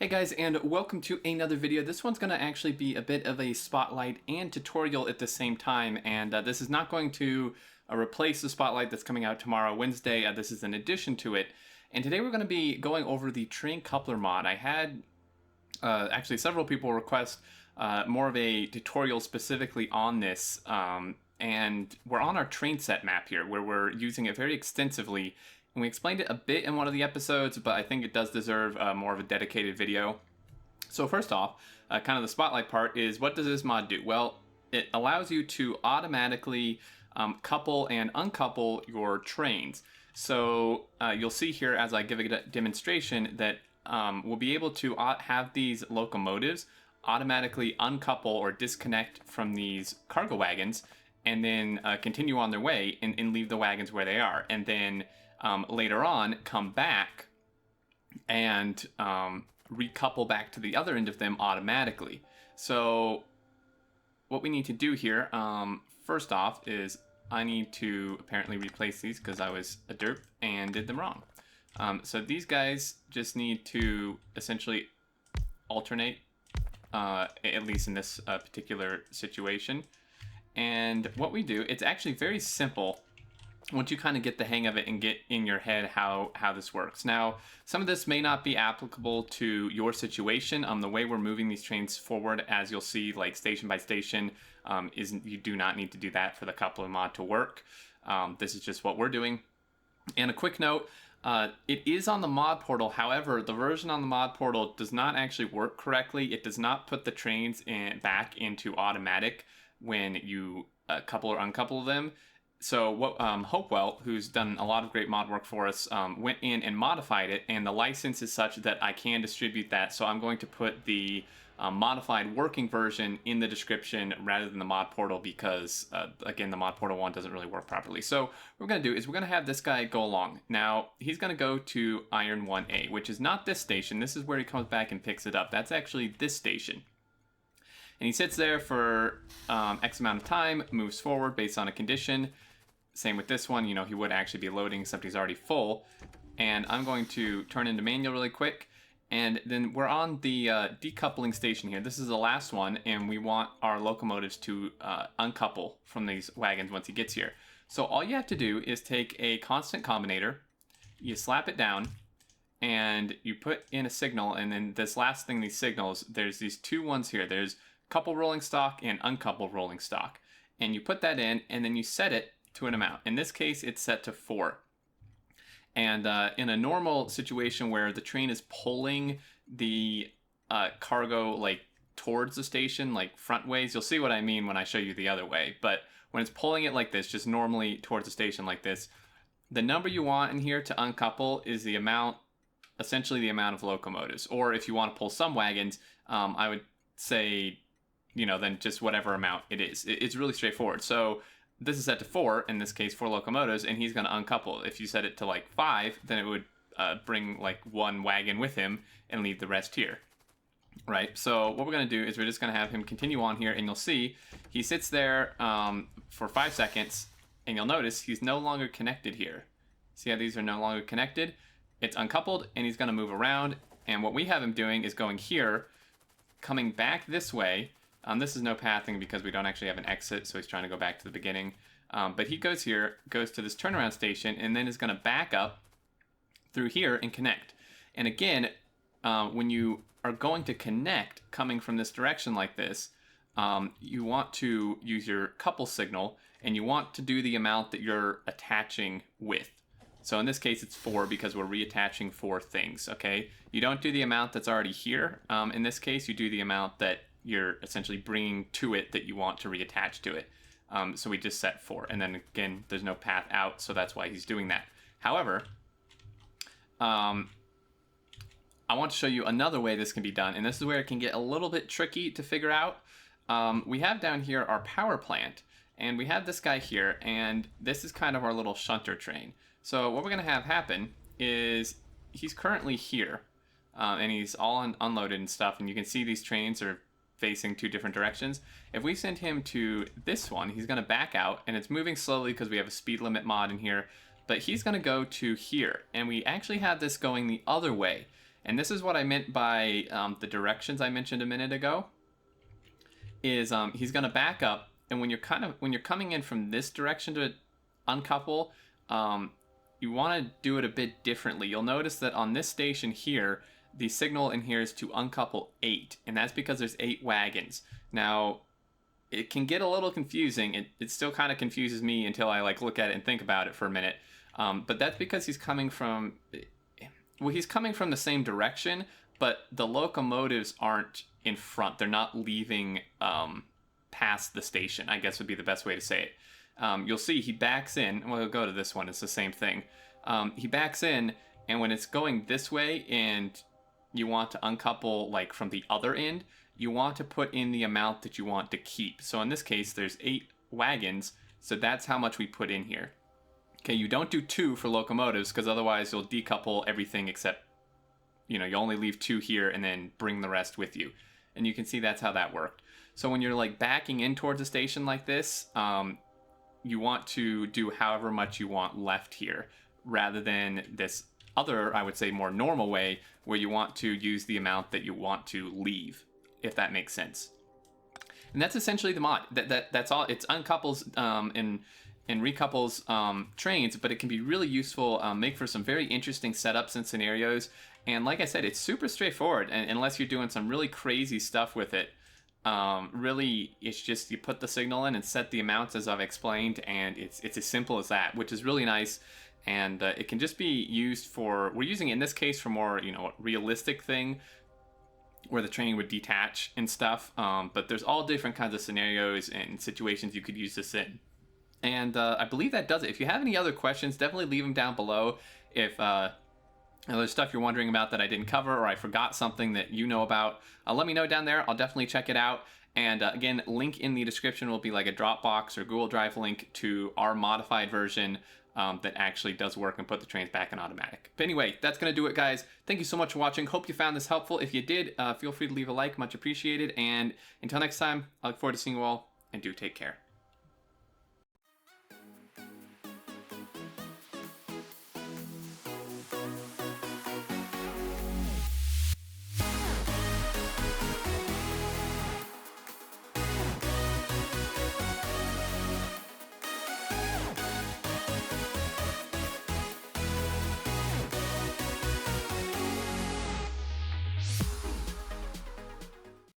Hey guys, and welcome to another video. This one's going to actually be a bit of a spotlight and tutorial at the same time, and this is not going to replace the spotlight that's coming out tomorrow, Wednesday. This is an addition to it, and today we're going to be going over the train coupler mod. I had actually several people request more of a tutorial specifically on this, and we're on our train set map here, where we're using it very extensively. And we explained it a bit in one of the episodes, but I think it does deserve more of a dedicated video. So first off, kind of the spotlight part is, what does this mod do? Well, it allows you to automatically couple and uncouple your trains. So you'll see here as I give a demonstration that we'll be able to have these locomotives automatically uncouple or disconnect from these cargo wagons and then continue on their way and leave the wagons where they are. And then later on, come back and recouple back to the other end of them automatically. So what we need to do here, first off, is I need to apparently replace these because I was a derp and did them wrong. So these guys just need to essentially alternate, at least in this particular situation. And what we do, it's actually very simple once you kind of get the hang of it and get in your head how this works. Now, some of this may not be applicable to your situation. The way we're moving these trains forward, as you'll see, like station by station, you do not need to do that for the coupler mod to work. This is just what we're doing. And a quick note, it is on the mod portal. However, the version on the mod portal does not actually work correctly. It does not put the trains back into automatic when you couple or uncouple them. So what Hopewell, who's done a lot of great mod work for us, went in and modified it, and the license is such that I can distribute that. So I'm going to put the modified working version in the description rather than the mod portal because, again, the mod portal one doesn't really work properly. So what we're going to do is we're going to have this guy go along. Now, he's going to go to Iron 1A, which is not this station. This is where he comes back and picks it up. That's actually this station. And he sits there for X amount of time, moves forward based on a condition. Same with this one, he would actually be loading, except he's already full. And I'm going to turn into manual really quick. And then we're on the decoupling station here. This is the last one, and we want our locomotives to uncouple from these wagons once he gets here. So all you have to do is take a constant combinator, you slap it down, and you put in a signal. And then this last thing, these signals, there's these two ones here. There's couple rolling stock and uncouple rolling stock. And you put that in, and then you set it to an amount. In this case, it's set to 4. And in a normal situation where the train is pulling the cargo like towards the station, like front ways, you'll see what I mean when I show you the other way. But when it's pulling it like this, just normally towards the station like this, the number you want in here to uncouple is the amount, essentially the amount of locomotives. Or if you want to pull some wagons, I would say, then just whatever amount it is. It's really straightforward. So this is set to 4, in this case 4 locomotives, and he's going to uncouple. If you set it to like 5, then it would bring like 1 wagon with him and leave the rest here. Right, so what we're going to do is we're just going to have him continue on here, and you'll see he sits there for 5 seconds, and you'll notice he's no longer connected here. See how these are no longer connected? It's uncoupled, and he's going to move around, and what we have him doing is going here, coming back this way. This is no pathing because we don't actually have an exit, so he's trying to go back to the beginning. But he goes here, goes to this turnaround station, and then is going to back up through here and connect. And again, when you are going to connect coming from this direction like this, you want to use your couple signal, and you want to do the amount that you're attaching with. So in this case, it's 4 because we're reattaching 4 things, okay? You don't do the amount that's already here. In this case, you do the amount that you're essentially bringing to it that you want to reattach to it. So we just set 4. And then again, there's no path out, so that's why he's doing that. However, I want to show you another way this can be done, and this is where it can get a little bit tricky to figure out. We have down here our power plant, and we have this guy here, and this is kind of our little shunter train. So what we're going to have happen is he's currently here, and he's all unloaded and stuff, and you can see these trains are facing 2 different directions. If we send him to this one, he's going to back out, and it's moving slowly because we have a speed limit mod in here, but he's going to go to here, and we actually have this going the other way. And this is what I meant by the directions I mentioned a minute ago. Is he's going to back up, and when you're coming in from this direction to uncouple, you want to do it a bit differently. You'll notice that on this station here, the signal in here is to uncouple 8, and that's because there's 8 wagons. Now, it can get a little confusing. It still kind of confuses me until I like look at it and think about it for a minute. But that's because he's coming from the same direction, but the locomotives aren't in front. They're not leaving past the station, I guess would be the best way to say it. You'll see he backs in. We'll go to this one. It's the same thing. He backs in, and when it's going this way and you want to uncouple like from the other end, you want to put in the amount that you want to keep. So in this case, there's 8 wagons, so that's how much we put in here. Okay, you don't do 2 for locomotives, because otherwise you'll decouple everything except, you only leave 2 here and then bring the rest with you. And you can see that's how that worked. So when you're like backing in towards a station like this, you want to do however much you want left here, rather than this other, I would say, more normal way where you want to use the amount that you want to leave, if that makes sense. And that's essentially the mod. That's all. It uncouples and recouples trains, but it can be really useful, make for some very interesting setups and scenarios. And like I said, it's super straightforward, and unless you're doing some really crazy stuff with it. Really, it's just you put the signal in and set the amounts as I've explained, and it's as simple as that, which is really nice. And it can just be used for, we're using it in this case for more, realistic thing where the train would detach and stuff. But there's all different kinds of scenarios and situations you could use this in. And I believe that does it. If you have any other questions, definitely leave them down below. If there's stuff you're wondering about that I didn't cover, or I forgot something that you know about, let me know down there. I'll definitely check it out. And again, link in the description will be like a Dropbox or Google Drive link to our modified version that actually does work and put the trains back in automatic. But anyway, that's going to do it, guys. Thank you so much for watching. Hope you found this helpful. If you did, feel free to leave a like. Much appreciated. And until next time, I look forward to seeing you all, and do take care.